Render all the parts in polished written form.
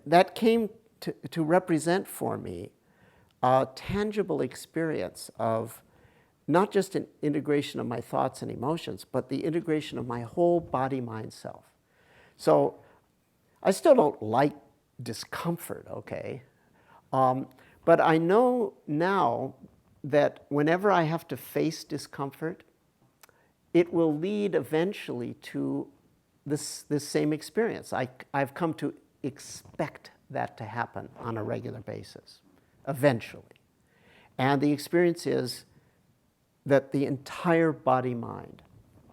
that came to represent for me a tangible experience of not just an integration of my thoughts and emotions, but the integration of my whole body, mind, self. So I still don't like discomfort, okay? But I know now that whenever I have to face discomfort, it will lead eventually to this same experience. I've come to expect that to happen on a regular basis, eventually. And the experience is that the entire body-mind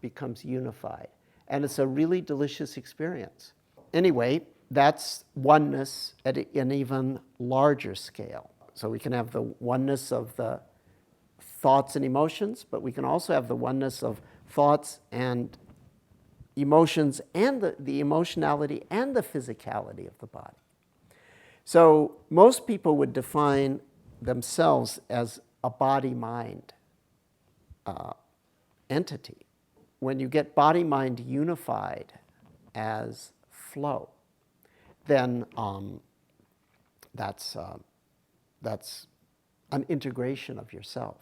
becomes unified. And it's a really delicious experience. Anyway, that's oneness at an even larger scale. So we can have the oneness of the thoughts and emotions, but we can also have the oneness of thoughts and emotions and the emotionality and the physicality of the body. So most people would define themselves as a body-mind entity. When you get body-mind unified as flow, then that's an integration of yourself.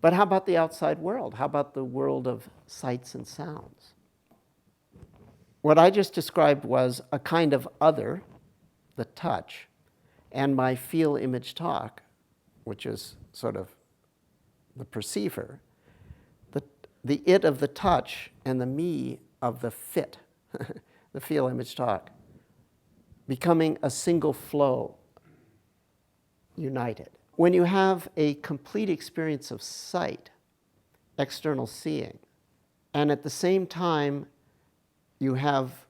But how about the outside world? How about the world of sights and sounds? What I just described was a kind of other, the touch, and my feel, image, talk, which is sort of the perceiver, the it of the touch and the me of the fit, the feel, image, talk, becoming a single flow, united. When you have a complete experience of sight, external seeing, and at the same time you have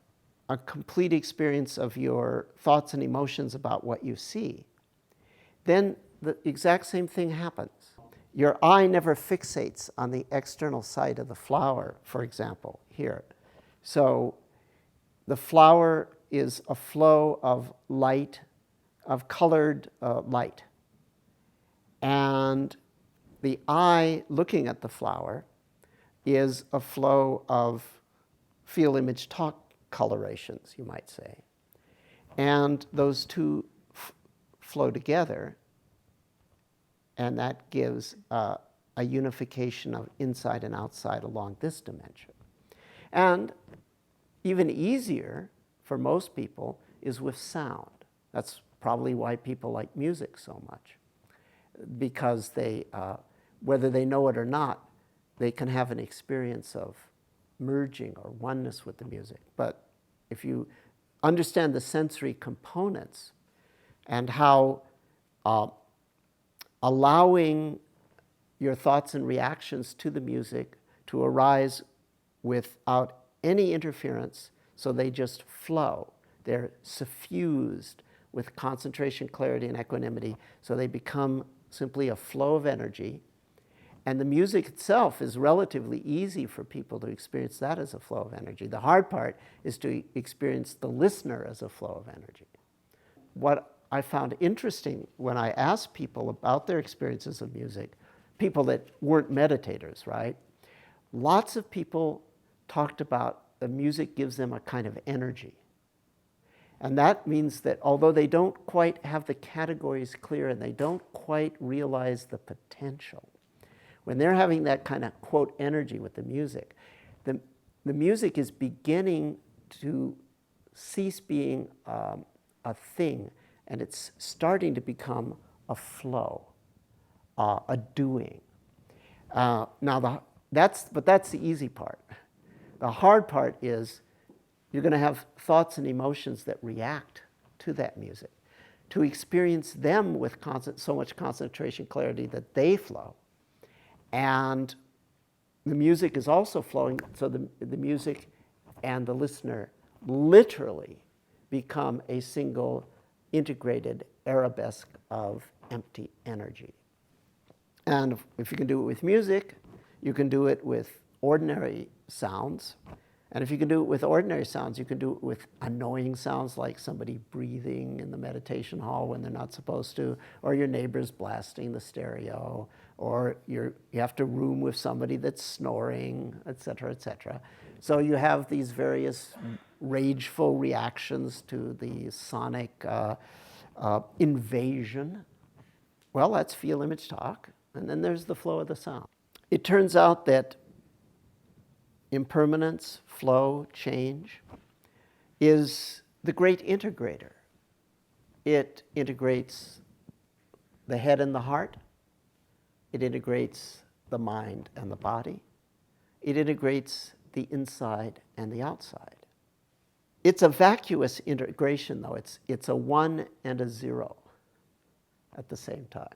a complete experience of your thoughts and emotions about what you see, then the exact same thing happens. Your eye never fixates on the external side of the flower, for example, here. So the flower is a flow of light, of colored light. And the eye looking at the flower is a flow of feel, image, talk colorations, you might say. And those two flow together, and that gives a unification of inside and outside along this dimension. And even easier for most people is with sound. That's probably why people like music so much, because they, whether they know it or not, they can have an experience of merging or oneness with the music. But if you understand the sensory components and how allowing your thoughts and reactions to the music to arise without any interference, so they just flow. They're suffused with concentration, clarity, and equanimity, so they become simply a flow of energy. And the music itself is relatively easy for people to experience that as a flow of energy. The hard part is to experience the listener as a flow of energy. What I found interesting when I asked people about their experiences of music, people that weren't meditators, right? Lots of people talked about the music gives them a kind of energy. And that means that although they don't quite have the categories clear and they don't quite realize the potential, when they're having that kind of, quote, energy with the music music is beginning to cease being a thing, and it's starting to become a flow, a doing. That's the easy part. The hard part is you're going to have thoughts and emotions that react to that music. To experience them with so much concentration, clarity that they flow. And the music is also flowing, so the music and the listener literally become a single integrated arabesque of empty energy. And if you can do it with music, you can do it with ordinary sounds. And if you can do it with ordinary sounds, you can do it with annoying sounds like somebody breathing in the meditation hall when they're not supposed to, or your neighbor's blasting the stereo, or you have to room with somebody that's snoring, et cetera, et cetera. So you have these various rageful reactions to the sonic invasion. Well, that's feel, image, talk. And then there's the flow of the sound. It turns out that impermanence, flow, change is the great integrator. It integrates the head and the heart. It integrates the mind and the body. It integrates the inside and the outside. It's a vacuous integration, though. It's a 1 and a 0 at the same time.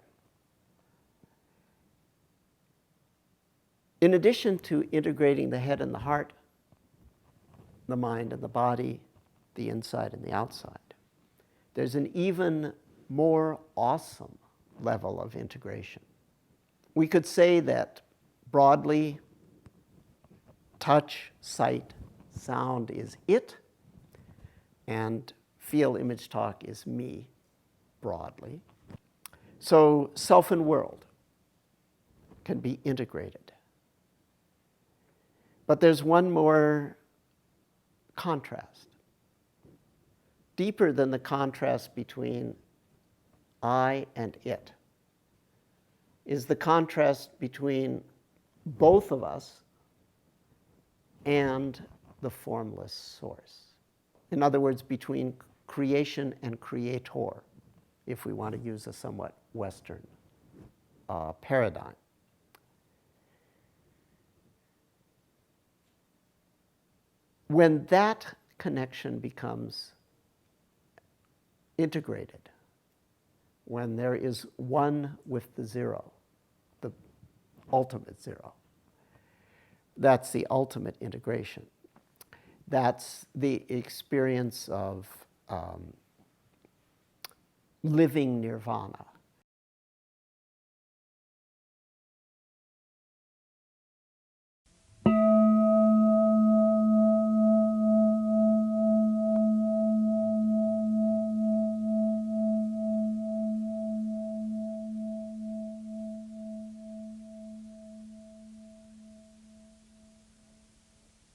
In addition to integrating the head and the heart, the mind and the body, the inside and the outside, there's an even more awesome level of integration. We could say that broadly, touch, sight, sound is it, and feel, image, talk is me, broadly. So self and world can be integrated. But there's one more contrast. Deeper than the contrast between I and it is the contrast between both of us and the formless source. In other words, between creation and creator, if we want to use a somewhat Western paradigm. When that connection becomes integrated, when there is one with the zero, the ultimate zero, that's the ultimate integration. That's the experience of living nirvana.